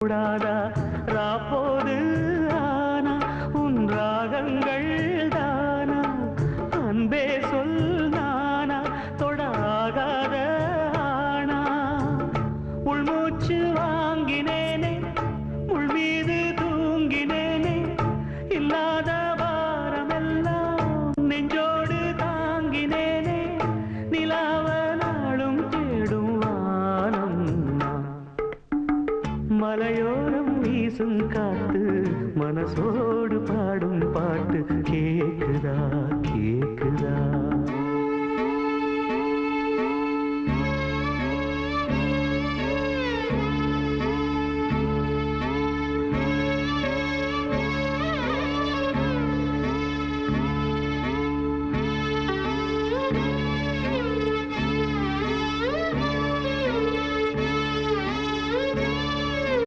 கூடாதா ராப்போது ஆனா உன் ராகங்கள் தானா அன்பே சொல் நானா தொடாகாத ஆனா உள்மூச்சு வாங்கினேனே உள் மீது தூங்கினேனே இல்லாத வாரமெல்லாம் நெஞ்சோடு தாங்கினேனே நிலாவ நாளும் தேடும் வானம் மலையோரம் வீசும் காத்து மனசோடு பாடும் பாட்டு கேக்குதா